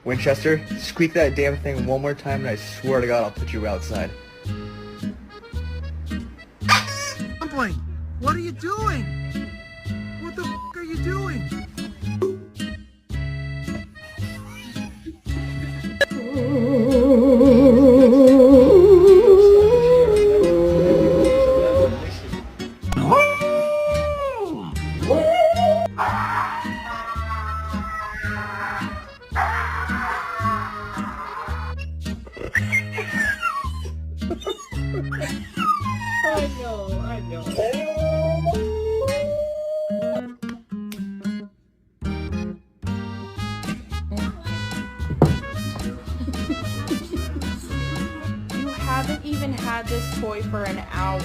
Winchester, squeak that damn thing one more time and I swear to God I'll put you outside. Dumpling, what are you doing? What the f*** are you doing? I know. You haven't even had this toy for an hour.